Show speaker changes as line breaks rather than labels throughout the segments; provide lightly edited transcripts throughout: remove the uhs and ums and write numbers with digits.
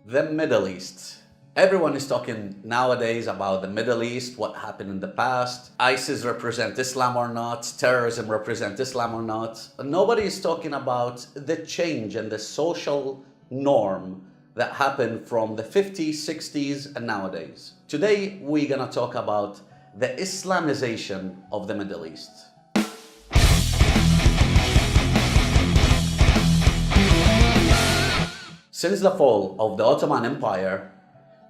The Middle East. Everyone is talking nowadays about the Middle East, what happened in the past. ISIS represent Islam or not, terrorism represent Islam or not. Nobody is talking about the change and the social norm that happened from the 50s, 60s, and nowadays. Today, we're gonna talk about the Islamization of the Middle East. Since the fall of the Ottoman Empire,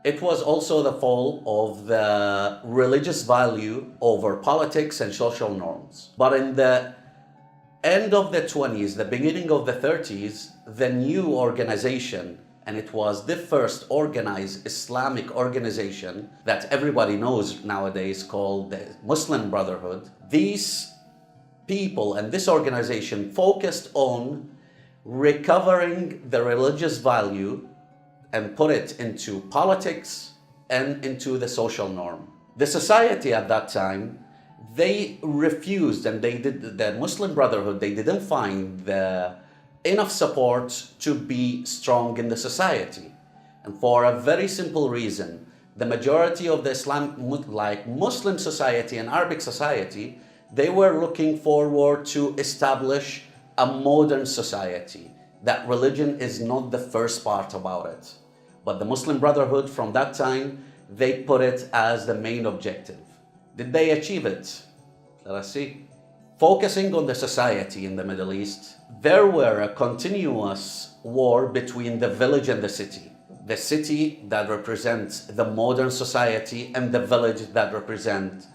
it was also the fall of the religious value over politics and social norms. But in the end of the 20s, the beginning of the 30s, the new organization, and it was the first organized Islamic organization that everybody knows nowadays, called the Muslim Brotherhood. These people and this organization focused on recovering the religious value and put it into politics and into the social norm. The society at that time, they refused, and the Muslim Brotherhood, they didn't find enough support to be strong in the society. And for a very simple reason, the majority of the Muslim society and Arabic society, they were looking forward to establish a modern society. That religion is not the first part about it. But the Muslim Brotherhood from that time, they put it as the main objective. Did they achieve it? Let us see. Focusing on the society in the Middle East, there were a continuous war between the village and the city. The city that represents the modern society and the village that represents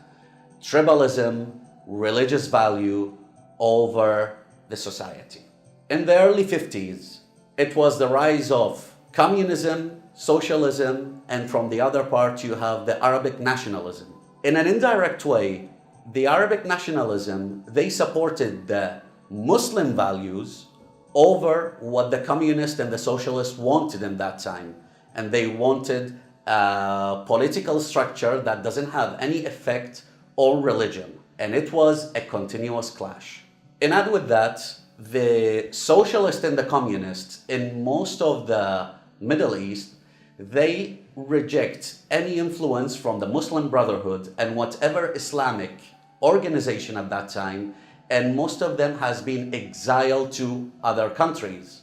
tribalism, religious value over the society. In the early 50s, it was the rise of communism, socialism, and from the other part you have the Arabic nationalism. In an indirect way, the Arabic nationalism, they supported the Muslim values over what the communists and the socialists wanted in that time. And they wanted a political structure that doesn't have any effect on religion. And it was a continuous clash. And add with that, the socialists and the communists in most of the Middle East, they reject any influence from the Muslim Brotherhood and whatever Islamic organization at that time, and most of them has been exiled to other countries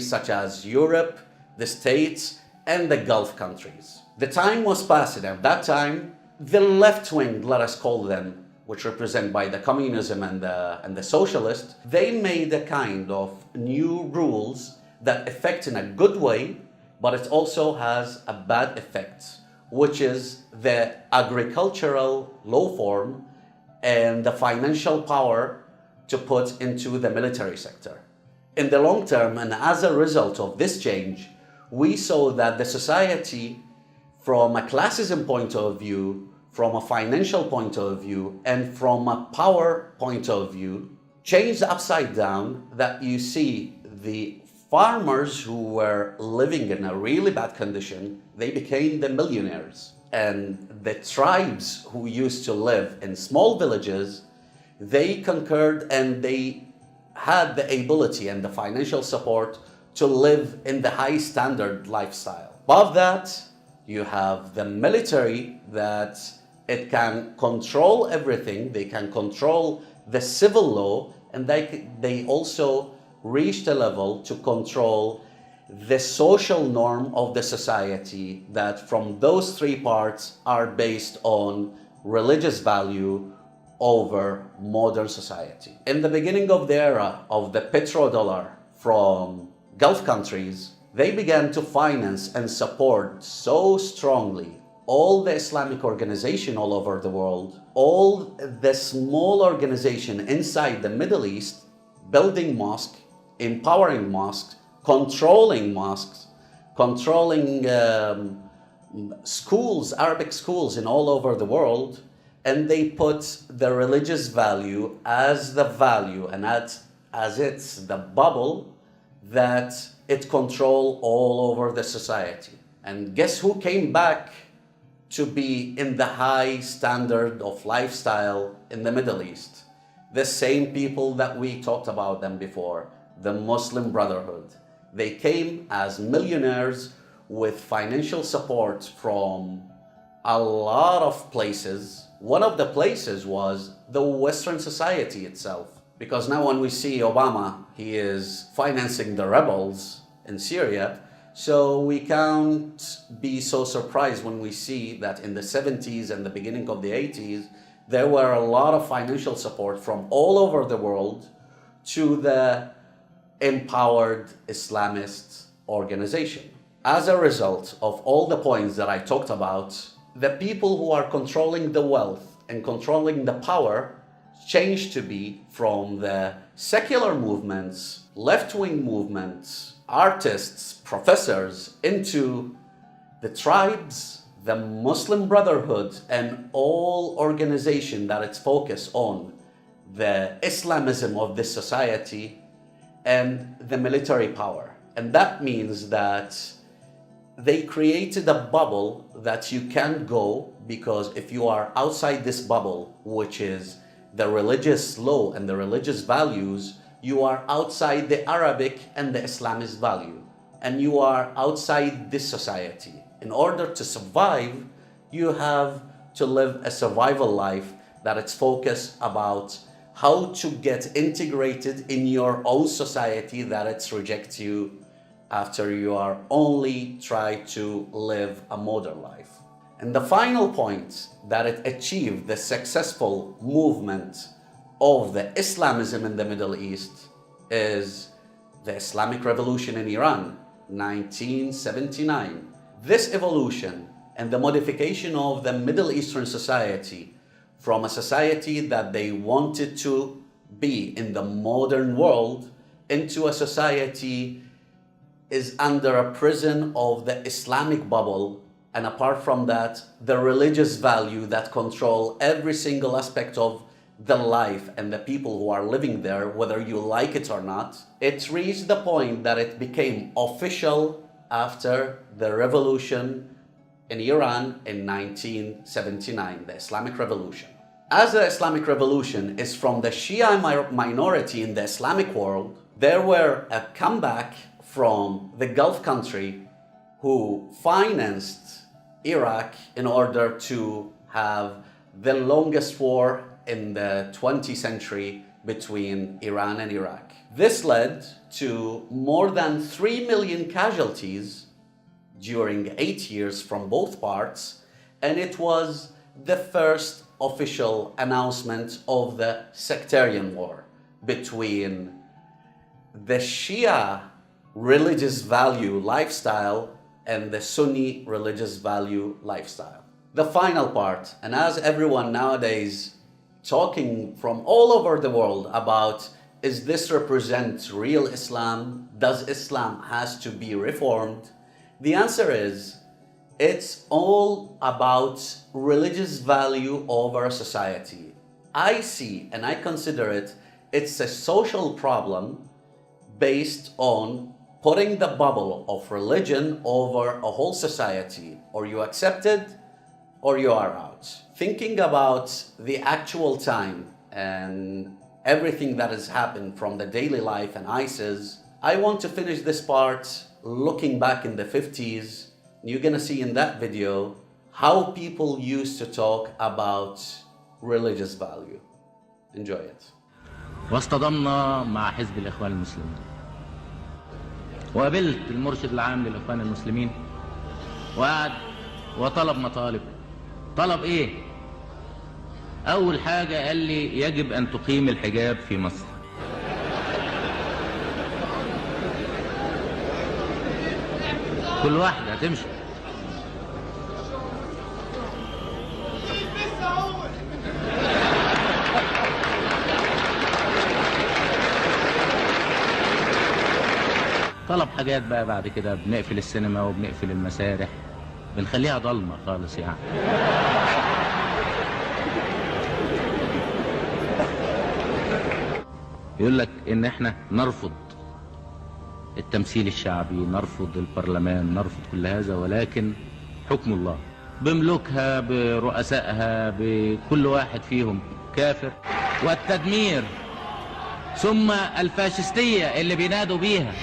such as Europe, the States, and the Gulf countries. The time was passing. At that time, the left wing, let us call them, which represent by the communism and the socialist, they made a kind of new rules that affect in a good way, but it also has a bad effect, which is the agricultural law form and the financial power to put into the military sector. In the long term, and as a result of this change, we saw that the society, from a classism point of view, from a financial point of view, and from a power point of view, changed upside down, that you see the farmers who were living in a really bad condition, they became the millionaires. And the tribes who used to live in small villages, they conquered and they had the ability and the financial support to live in the high standard lifestyle. Above that, you have the military that it can control everything. They can control the civil law, and they also reached a level to control the social norm of the society, that from those three parts are based on religious value over modern society. In the beginning of the era of the petrodollar from Gulf countries, they began to finance and support so strongly all the Islamic organization all over the world, all the small organization inside the Middle East, building mosques, empowering mosques, controlling mosques, controlling schools, Arabic schools in all over the world, and they put the religious value as the value and as it's the bubble that it control all over the society. And guess who came back to be in the high standard of lifestyle in the Middle East? The same people that we talked about them before, the Muslim Brotherhood. They came as millionaires with financial support from a lot of places. One of the places was the Western society itself. Because now when we see Obama, he is financing the rebels in Syria. So we can't be so surprised when we see that in the 70s and the beginning of the 80s, there were a lot of financial support from all over the world to the empowered Islamist organization. As a result of all the points that I talked about, the people who are controlling the wealth and controlling the power changed to be from the secular movements, left-wing movements, artists, professors, into the tribes, the Muslim Brotherhood, and all organization that it's focused on the Islamism of this society and the military power. And that means that they created a bubble that you can't go, because if you are outside this bubble, which is the religious law and the religious values, you are outside the Arabic and the Islamist value, and you are outside this society. In order to survive, you have to live a survival life that it's focused about how to get integrated in your own society that it's reject you after you are only try to live a modern life. And the final point that it achieved the successful movement of the Islamism in the Middle East is the Islamic Revolution in Iran, 1979. This evolution and the modification of the Middle Eastern society from a society that they wanted to be in the modern world into a society is under a prison of the Islamic bubble, and apart from that, the religious value that control every single aspect of the life and the people who are living there, whether you like it or not. It reached the point that it became official after the revolution in Iran in 1979, the Islamic Revolution. As the Islamic Revolution is from the Shia minority in the Islamic world, there were a comeback from the Gulf country who financed Iraq in order to have the longest war in the 20th century between Iran and Iraq. This led to more than 3 million casualties during 8 years from both parts, and it was the first official announcement of the sectarian war between the Shia religious value lifestyle and the Sunni religious value lifestyle. The final part, and as everyone nowadays talking from all over the world about, is this represent real Islam? Does Islam has to be reformed? The answer is, it's all about religious value over a society. I see and I consider it's a social problem based on putting the bubble of religion over a whole society. Or you accept it or you are out. Thinking about the actual time and everything that has happened from the daily life and ISIS, I want to finish this part looking back in the 50s. You're gonna see in that video how people used to talk about religious value. Enjoy it.
واصطدمنا مع حزب الإخوان المسلمين، وقابلت المرشد العام للإخوان المسلمين وقعد وطلب مطالب. طلب إيه؟ أول حاجة قال لي يجب أن تقيم الحجاب في مصر. كل واحدة هتمشي. طلب حاجات بقى بعد كده، بنقفل السينما وبنقفل المسارح، بنخليها ضلمة خالص يعني. يقول لك إن إحنا نرفض التمثيل الشعبي، نرفض البرلمان، نرفض كل هذا، ولكن حكم الله بملوكها برؤسائها بكل واحد فيهم كافر. والتدمير ثم الفاشستية اللي بينادوا بيها